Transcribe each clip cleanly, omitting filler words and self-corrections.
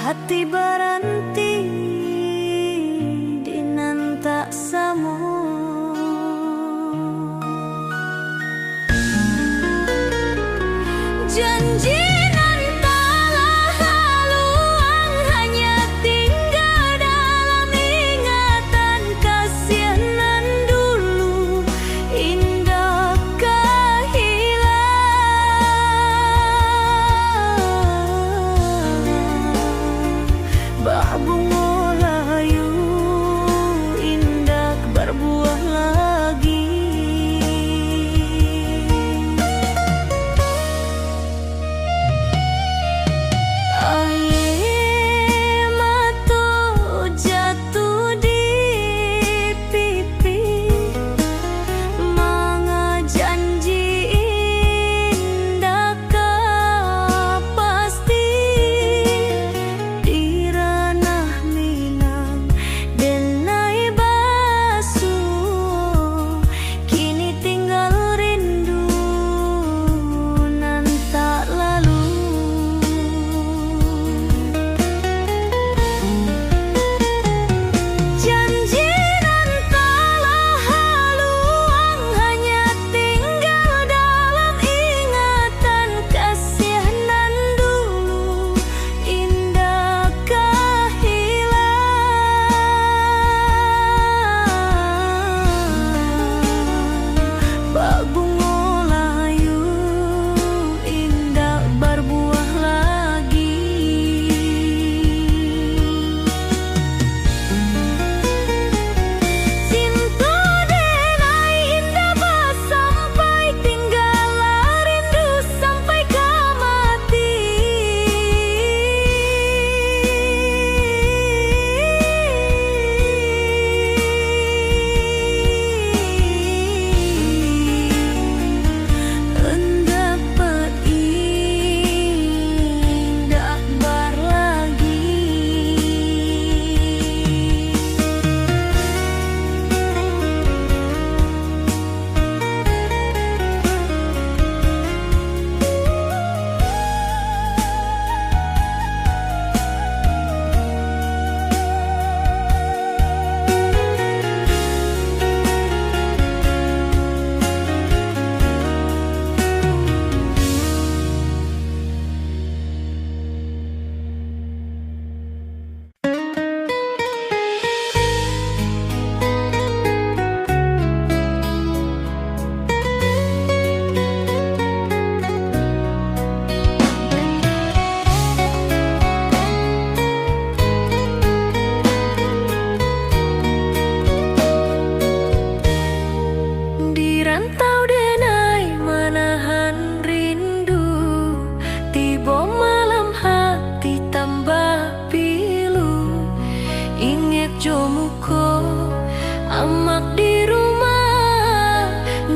hati berhenti di nan tak samo. Janji nan telah haluan hanya tinggal dalam ingatan, kasihan dulu indah hilang. Bah bunga layu indah berbuah lagi.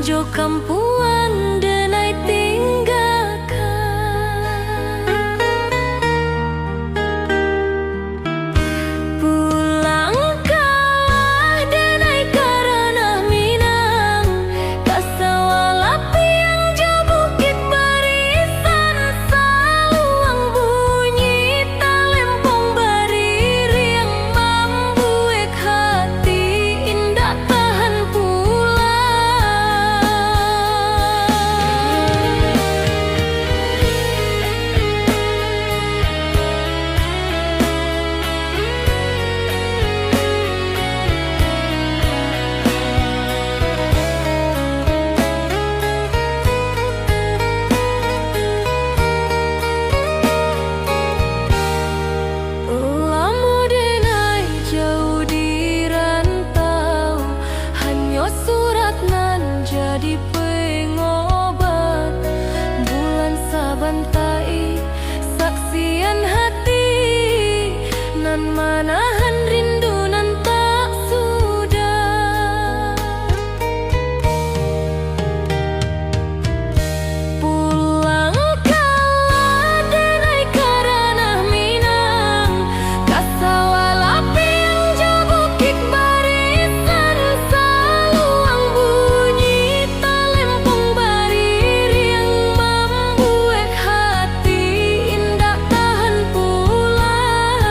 Jo kampuan denai tinggalkan, pulangkanlah denai karena Minang, kasawalapi yang jo bukit barisan, saluang bunyi talempong bariri yang membuat hati indah tahan pulang. Surat nan jadi pengobat, bulan sabantai saksian hati nan manahan rindu nan tak sudah. Pulangkanlah denai karena Minang, kasawalapi yang jo bukit barisan, saluang bunyi talempong bariri yang membuat hati indah tahan pulang.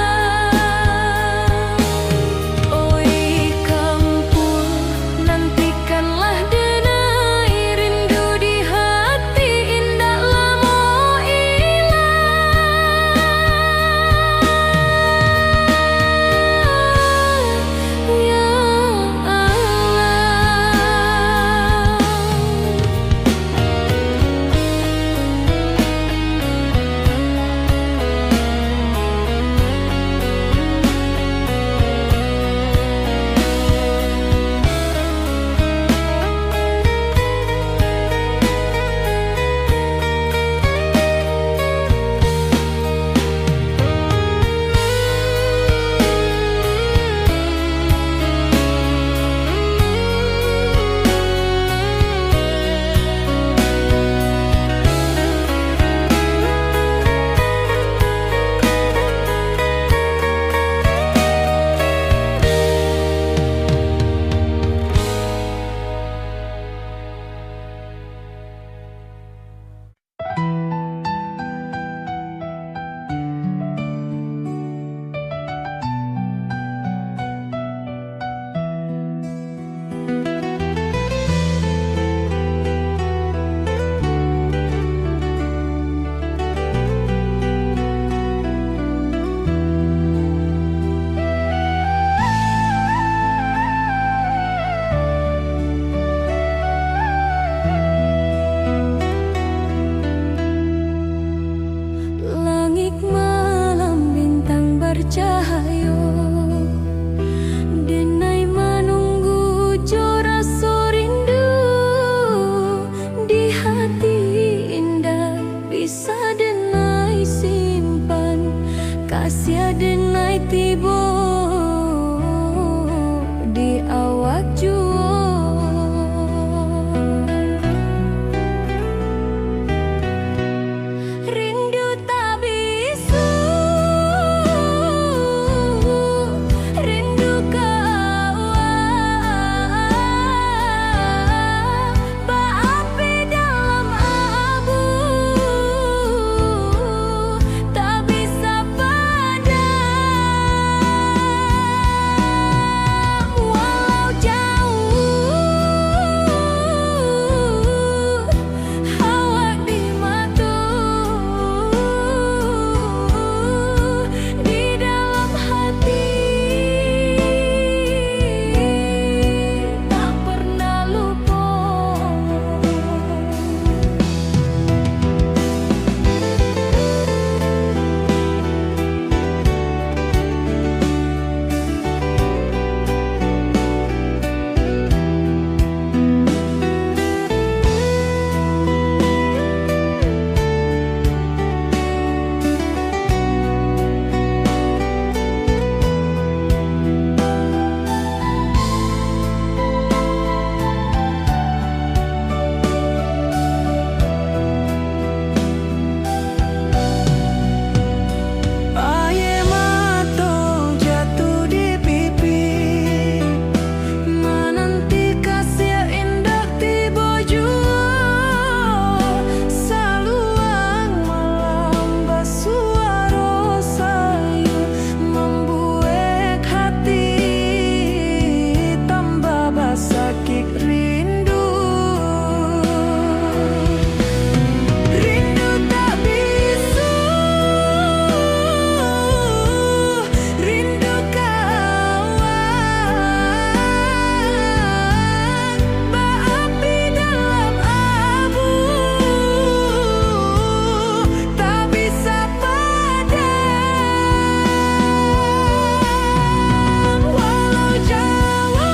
denai simpan, kasih denai tibo di awak jua. Rindu tak bisu, rindu kau berapi dalam abu, tak bisa padam walau jauh. Awak di mata, di dalam hati, tak pernah lupa. Air mata jatuh di pipi, menanti kasih indah tiba jua. Saluang malam bersuara sayu, membuat hati tambah basakit rindu. Rindu tak bisu, rindu kawan berapi dalam abu, tak bisa padam walau jauh.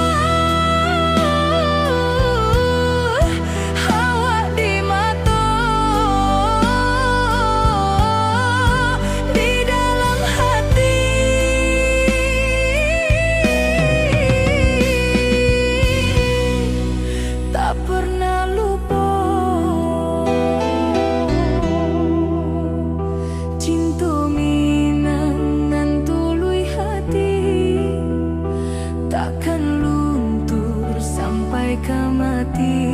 Awak di mata, di dalam hati, tak pernah lupa. Cinta minang nan tului hati, takkan luntur sampai ke mati.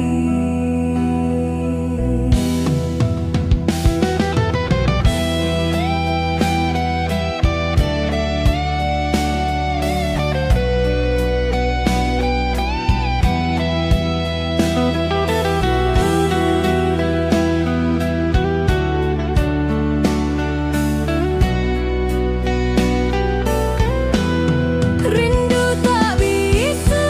Rindu tak bisu,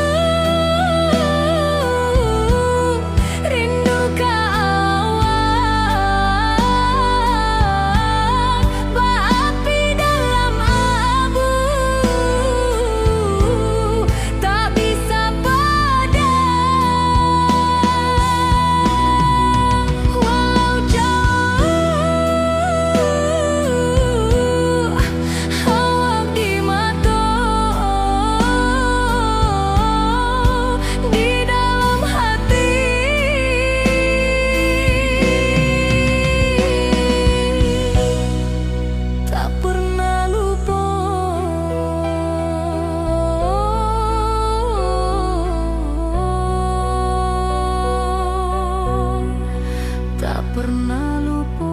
rindu kawan berapi dalam abu, tak bisa padam walau jauh. Awak di mata, di dalam hati, tak pernah lupa. Tak pernah lupa.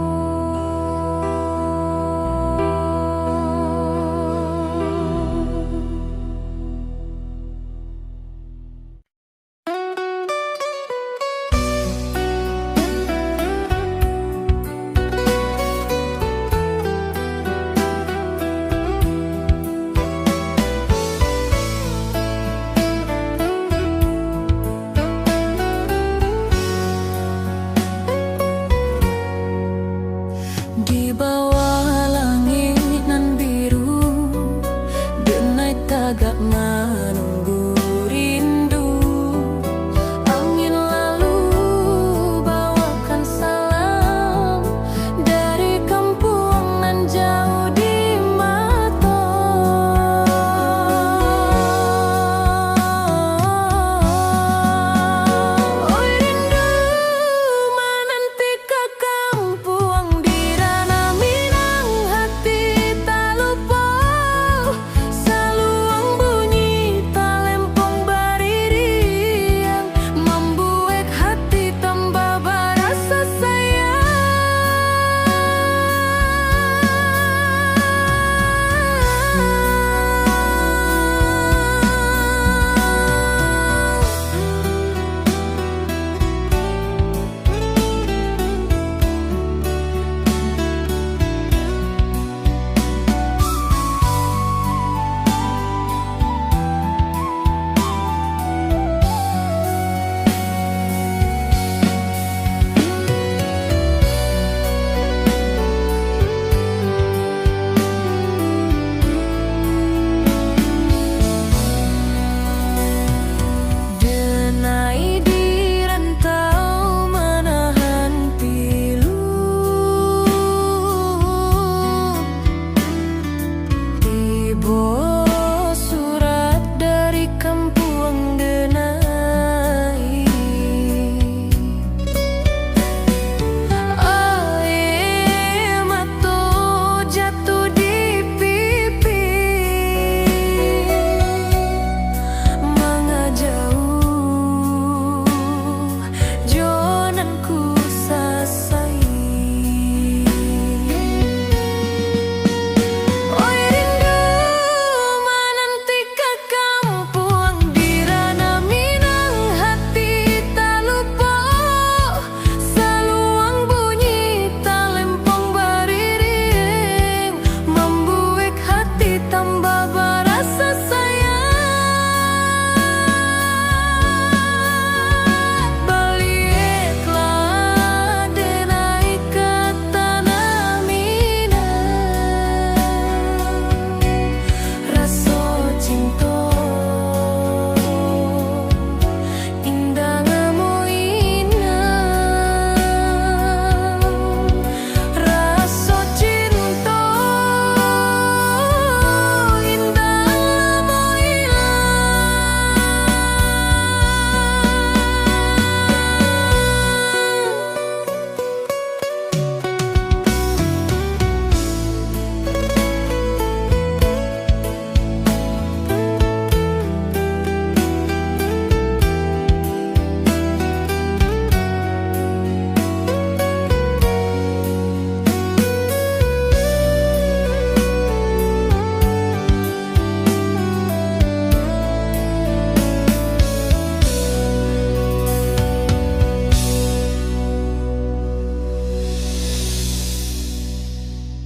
Di bawah